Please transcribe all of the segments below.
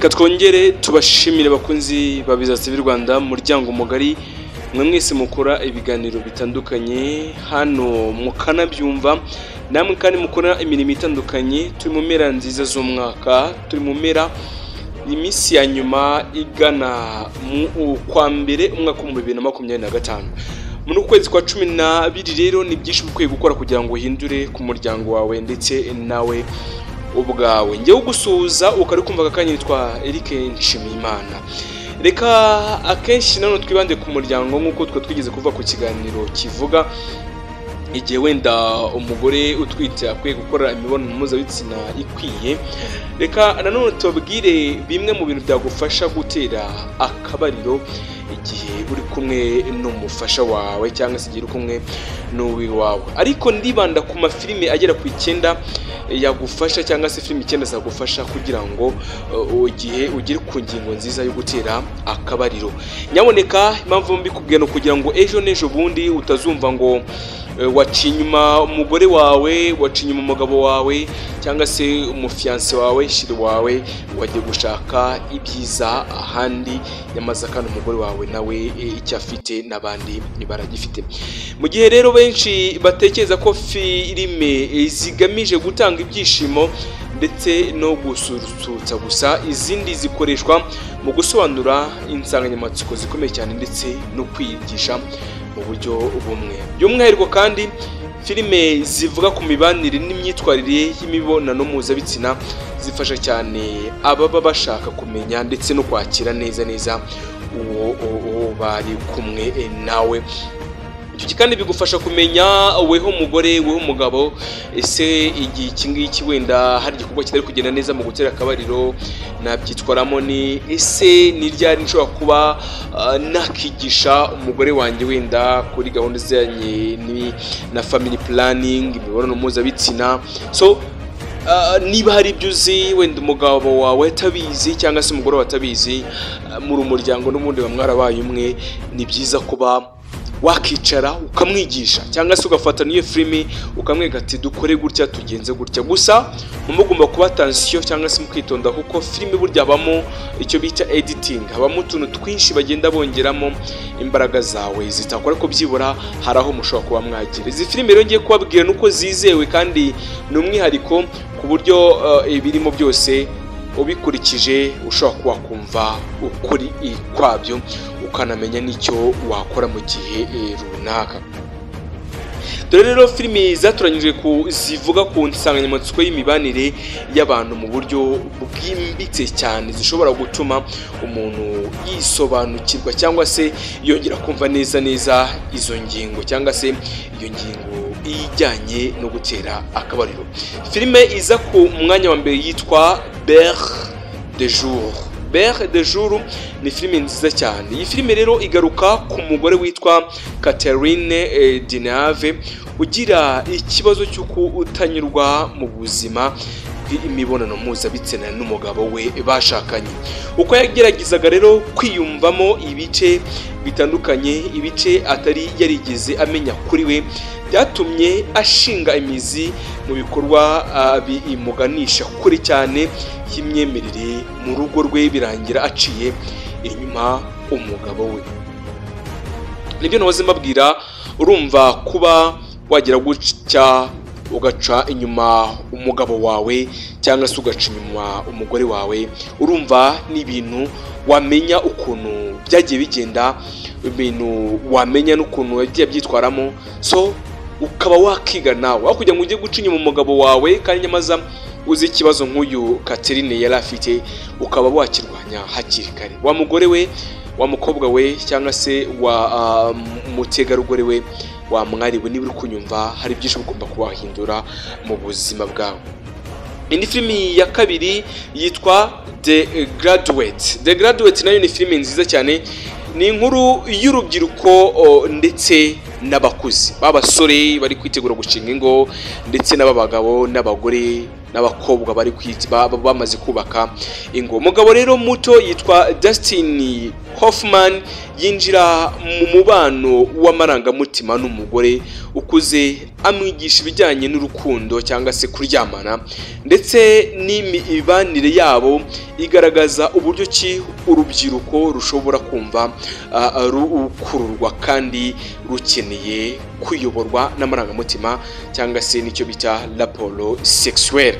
reka twongere tubashimire bakunzi babizatse b'u Rwanda muryango mugari mwe mwese mukora ibiganiro bitandukanye hano mukanabyumva namwe kandi mukora imirimo itandukanye turi mu mpera nziza z'umwaka turi mu mpera iminsi ya nyuma igana mu kwa mbere umwaka wa 2025 muri ukwezi kwa 12 rero ni byinshi ukwiye gukora kugira ngo uhindure ku muryango wawe ndetse nawe ubwawe ngiye gusuhuza ukari kumva akanya nitwa Eric Nshimiyimana. Reka akenshi nano twibande ku muryango nk'uko twigeze kuva ku kiganiro kivuga igihe wenda umugore utwite akwiye gukora imibonano mpuzabitsina ikwiye. Reka nanone tubwire bimwe mu bintu byagufasha gutera akabariro igihe uri kumwe n'umufasha wawe cyangwa se igihe uri kumwe n'uwiwawe. Ariko ndibanda ku mafilime agera ku 9 yagufasha cyangwa se filime 9 zagufasha kugira ngo igihe ugire ku ngingo nziza yo gutera akabariro. Nyaboneka impamvu mbikubwiye no kugira ngo ejo nejo bundi utazumva ngo wacinyuma umugore wawe, wacinyuma umugabo wawe cyangwa se umufiance wawe, shiri wawe wagiye gushaka ibyiza ahandi yamaze kandi umugore wawe nawe icyo afite nabandi baragifite. Mu gihe rero benshi batekereza ko filime zigamije gutanga ibyishimo ndetse no gusurutsa gusa, izindi zikoreshwa mu gusobanura insanganyamatsiko zikomeye cyane ndetse no kwigisha mu buryo bumwe. By'umwihariko kandi filime zivuga ku mibanire n'imyitwarire y'imibonano mpuzabitsina zifasha cyane ababa bashaka kumenya ndetse no kwakira neza uwo bari kumwe nawe. Icyo kandi bigufasha kumenya weho umugore weho umugabo ese igihe kingiki wenda hari igikorwa kitari kugenda neza mu gutera akabariro nabyitwaramo ni ese ni ryari nshobora kuba nakigisha umugore wanjye wenda kuri gahunda zijyanye na family planning, imibonano mpuzabitsina. So niba hari ibyo uzi wenda umugabo wawe atabizi cyangwa se umugore watabizi muri umuryango n'ubundi bamwarabaye umwe, ni byiza kuba wakicara ukamwigisha cyangwa se ugafata niyo filime ukamwega ati dukore gutya tugenze gutya. Gusa mugomba kuba attention cyangwa se mukwitonda kuko filime burya habamo icyo bita editing, habamo utuntu twinshi bagenda bongeramo imbaraga zawe zitakora ko byibura hari aho mushobora kuba mwagira. Izi filime rero ngiye kubabwira nuko zizewe kandi ni umwihariko ku buryo ibirimo byose ubikurikije ushobora kuba kumva ukuri kwabyo ukanamenya n'icyo wakora mu gihe runaka. Dore rero filimi zaturanyijwe zivuga ku nsanganyamatsiko y'imibanire y'abantu mu buryo bwimbitse cyane zishobora gutuma umuntu yisobanukirwa cyangwa se yongera kumva neza izo ngingo cyangwa se iyo ngingo ijyanye no gutera akabariro. Filime iza ku mwanya wa mbere yitwa Belle de Jour. Belle de Jour ni filime nziza cyane. Iyi filime rero igaruka ku mugore witwa Catherine Deneuve ugira ikibazo cyo kutanyurwa mu buzima bw'imibonano mpuzabitsina n'umugabo we bashakanye. Uko yageragezaga rero kwiyumvamo ibice bitandukanye, ibice atari yarigeze amenya kuri we, byatumye ashinga imizi mu bikorwa bimuganisha kuri cyane y'imyemerere mu rugo rwe, birangira aciye inyuma umugabo we. Nibyo nahoze mbabwira, urumva kuba wagira gutya ugaca inyuma umugabo wawe cyangwa se ugaca inyuma umugore wawe, urumva n'ibintu wamenya ukuntu byagiye bigenda, ibintu wamenya n'ukuntu yagiye byitwaramo. So ukaba wakiga nawe aho kugira ngo ujye guca inyuma umugabo wawe kandi nyamaza uzi ikibazo nk'uyu Catherine yari afite, ukaba wakirwanya hakiri kare. Wa mugore we, wa mukobwa we cyangwa se wa mutegarugori we, wa mwari we, niba uri kunyumva hari byinshi ugomba kubahindura mu buzima bwawe. Indi filimi ya kabiri yitwa The Graduate. The Graduate nayo ni filime nziza cyane, ni inkuru y'urubyiruko ndetse n'abakuzi b'abasore bari kwitegura gushinga ingo ndetse n'abagabo n'abagore n'abakobwa bari bamaze kubaka ingo. Umugabo rero muto yitwa Dustin Hoffman yinjira mu mubano w'amarangamutima n'umugore ukuze, amwigisha ibijyanye n'urukundo cyangwa se kuryamana, ndetse n'imibanire yabo igaragaza uburyo ki urubyiruko rushobora kumva rukururwa kandi rukeneye kuyoborwa n'amarangamutima cyangwa se nicyo bita rapport sexuel.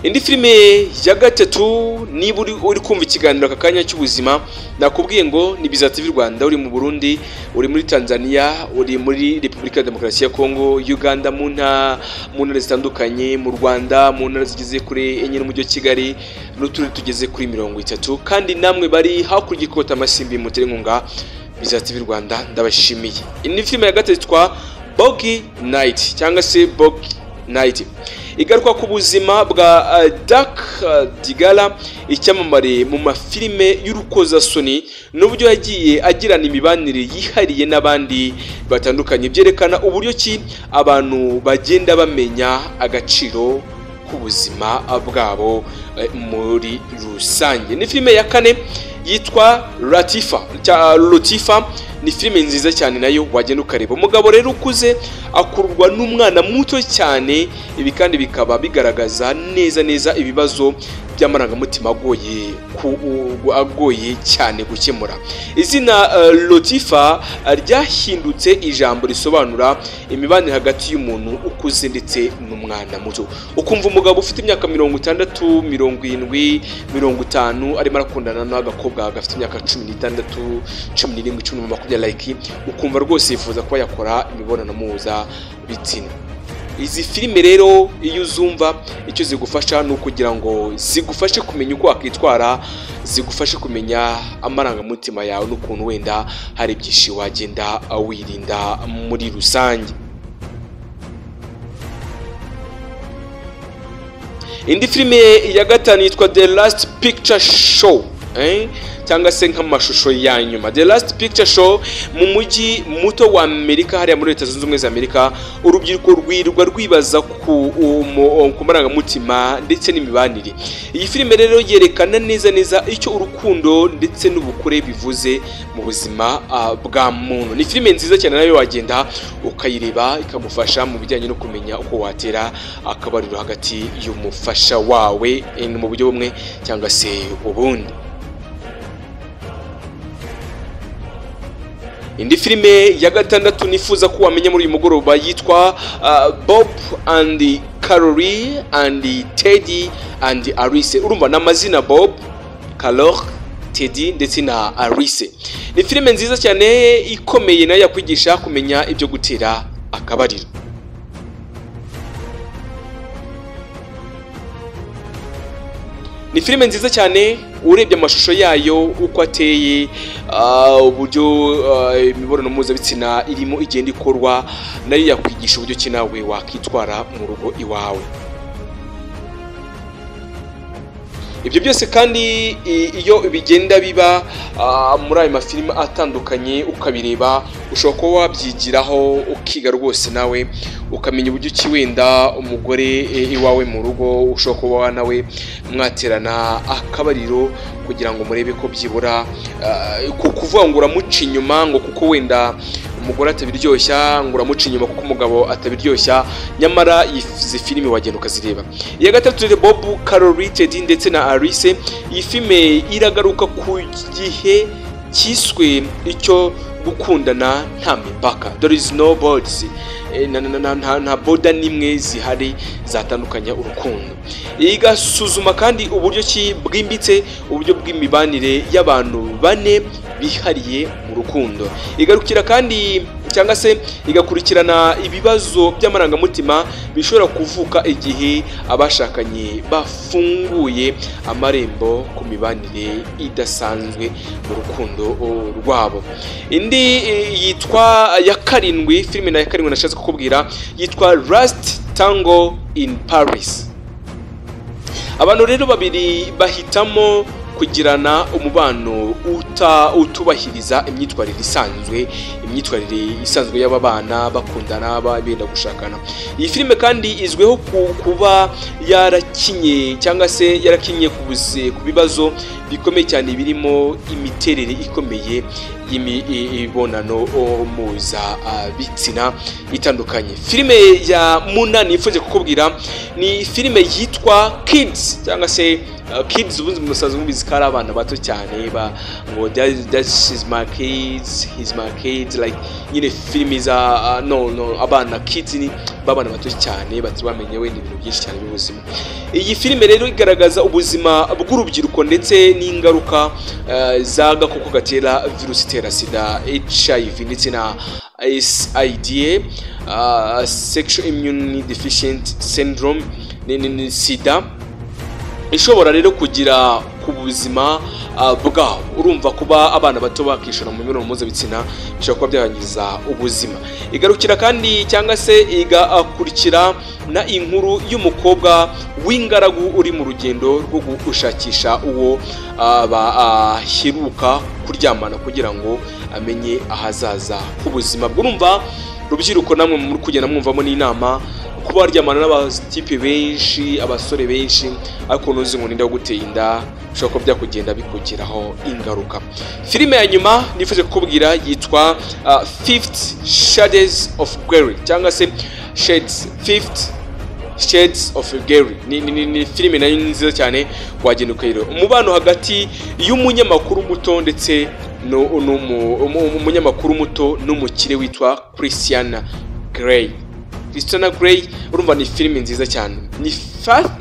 Indi filime ya gatatu, niba uri kumva ikiganiro aka kanya cy'ubuzima, nakubwiye ngo ni Biza TV Rwanda, uri mu Burundi, uri muri Tanzania, uri muri Repubulika ya Demokarasi ya Kongo, Uganda, mu ntara zitandukanye, mu Rwanda mu ntara zigeze kuri enye n'umujyi wa Kigali, n'uturere tugeze kuri 30, kandi namwe bari hakurya ikota amasimbi mutere nkunga Biza TV Rwanda, ndabashimiye. Indi filime ya gatatu yitwa Boogie Night cyangwa se Boogie Night, igaruka ku buzima bwa Dak Digala, icyamamare mu mafilime y'urukozasoni n'uburyo yagiye agirana imibanire yihariye n'abandi batandukanye, byerekana uburyo ki abantu bagenda bamenya agaciro k'ubuzima bwabo muri rusange. Ni filime ya kane yitwa Latifa, ni filime nziza cyane nayo wagenda ukareba. Umugabo rero ukuze akururwa n'umwana muto cyane, ibi kandi bikaba bigaragaza neza ibibazo by'amarangamutima agoye cyane gukemura. Izina Latifa ryahindutse ijambo risobanura imibanire hagati y'umuntu ukuze ndetse n'umwana muto. Ukumva umugabo ufite imyaka 60, 70, 50 arimo arakundana n'agakobwa gafite imyaka 16, 17, 18, like, ukumva rwose yifuza kuba yakora imibonano mpuzabitsina. Izi filime rero iyo uzumva icyo zigufasha ni ukugira ngo zigufashe kumenya uko wakwitwara, zigufashe kumenya amarangamutima yawe n'ukuntu wenda hari byinshi wagenda wirinda muri rusange. Indi filime ya gatanu yitwa The Last Picture Show, cyangwa se nk'amashusho ya nyuma. The Last Picture Show, mu mujyi muto wa Amerika, hariya muri Leta Zunze Ubumwe za Amerika, urubyiruko rwirirwa rwibaza ku marangamutima ndetse n'imibanire. Iyi filime rero yerekana neza icyo urukundo ndetse n'ubukure bivuze mu buzima bwa muntu. Ni filime nziza cyane nayo wagenda ukayireba, ikagufasha mu bijyanye no kumenya uko watera akabariro hagati y'umufasha wawe mu buryo bumwe cyangwa se ubundi. Indi filime ya gatandatu nifuza ko wamenya muri uyu mugoroba yitwa Bob and Carole and Teddy and Alice. Urumva n'amazina Bob, Carole, Teddy ndetse na Alice. Ni filime nziza cyane ikomeye nayo yakwigisha kumenya ibyo gutera akabariro. Ni filime nziza cyane, urebye amashusho yayo uko ateye, uburyo imibonano mpuzabitsina irimo igenda ikorwa, nayo yakwigisha uburyo ki nawe wakitwara mu rugo iwawe. Ibyo byose kandi iyo bigenda biba muri ayo mafilime atandukanye ukabireba, ushobora kuba wabyigiraho ukiga rwose nawe ukamenya uburyo ki wenda umugore iwawe mu rugo ushobora kuba nawe mwaterana akabariro kugira ngo murebe ko byibura kuvuga ngo uramuca inyuma ngo kuko wenda umugore atabiryoshya, ngo uramuca inyuma kuko umugabo atabiryoshya, nyamara izi filime wagenda ukazireba. Iya gatatu ni Bob, Carole, Teddy ndetse na Alice. Iyi filime iragaruka ku gihe cyiswe icyo gukundana nta mipaka, there is no borders, nta boda nimwe zihari zatandukanya urukundo. Igasuzuma kandi uburyo ki bwimbitse, uburyo bw'imibanire y'abantu bane bihariye mu rukundo. Igarukira kandi cyangwa se igakurikirana ibibazo by'amarangamutima bishobora kuvuka igihe abashakanye bafunguye amarembo ku mibanire idasanzwe mu rukundo rwabo. Indi yitwa ya karindwi, filime na ya karindwi nashatse kukubwira, yitwa Last Tango in Paris. Abantu rero babiri bahitamo kugirana umubano utubahiriza imyitwarire isanzwe y'aba bana bakundana benda gushakana. Iyi filime kandi izweho kuba yarakinye cyangwa se yarakinye ku bibazo bikomeye cyane birimo imiterere ikomeye y'imibonano mpuzabitsina itandukanye. Filime ya munani nifuje kukubwira ni filime yitwa Kids cyangwa se Kids ubundi musaza mubizi kari abana bato cyane ngo that's my kids, he's my kids, like nyine filime za no abana kids ni babana bato cyane bamenye wenda ibintu byinshi cyane by'ubuzima. Iyi filime rero igaragaza ubuzima bw'urubyiruko ndetse n'ingaruka z'agakoko gatera virusi itera sida, HIV ndetse na SIDA, sexual immune deficient syndrome ni sida, ishobora rero kugira ku buzima bwabo. Urumva kuba abana bato bakishora mu mibonano mpuzabitsina bishobora kuba byarangiza ubuzima. Igarukira kandi cyangwa se igakurikira na inkuru y'umukobwa w'ingaragu uri mu rugendo rwo gushakisha uwo bahiruka kuryamana kugira ngo amenye ahazaza k'ubuzima. Urumva rubyiruko namwe muri kugenda mwumvamo n'inama kuba waryamana n'abatipe benshi, abasore benshi, ariko nuzi ngo ninda guteye inda bishobora kuba byakugenda bikugiraho ingaruka. Filime ya nyuma nifuje kukubwira yitwa Fifth Shades of Grey cyangwa se Fifth Shades of Grey. Ni filime nayo nziza cyane wagenda ukayireba. Umubano hagati y'umunyamakuru muto ndetse umunyamakuru muto n'umukire witwa Christiana Grey. Grey, urumva ni filime nziza cyane. Ni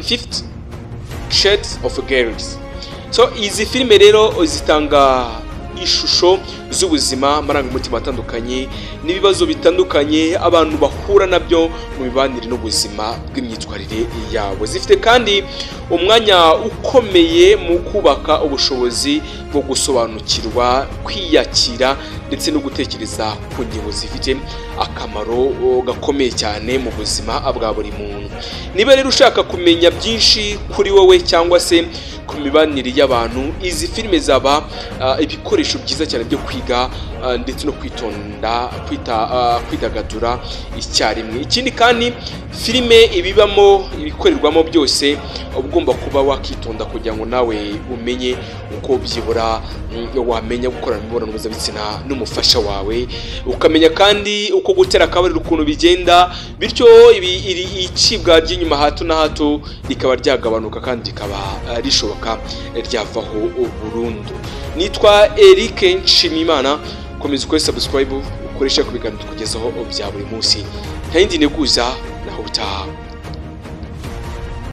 Fifth Shades of Grey. So izi filime rero zitanga ishusho z'ubuzima, amarangamutima atandukanye n'ibibazo bitandukanye abantu bahura nabyo mu mibanire n'ubuzima bw'imyitwarire yabo. Zifite kandi umwanya ukomeye mu kubaka ubushobozi bwo gusobanukirwa, kwiyakira ndetse no gutekereza ku ngingo zifite akamaro gakomeye cyane mu buzima bwa buri muntu. Niba rero ushaka kumenya byinshi kuri wowe cyangwa se ku mibanire y'abantu, izi filime zaba ibikoresho byiza cyane byo kwiga ndetse no kwidagadura icyarimwe. Ikindi kandi filime ibikorerwamo byose ugomba kuba wakitonda kugira ngo nawe umenye uko byibura wamenya gukorana imibonano mpuzabitsina n'umufasha wawe, ukamenya kandi uko gutera akabariro ukuntu bigenda, bityo icibwa ry'inyuma hato na hato rikaba ryagabanuka kandi rikaba rishoboka ryavaho burundu. Nitwa Eric Nshimiyimana, komeza ukore subscribe ukoresha ku biganiro tukugezaho bya buri munsi. Nta yindi nteguza naho utaha.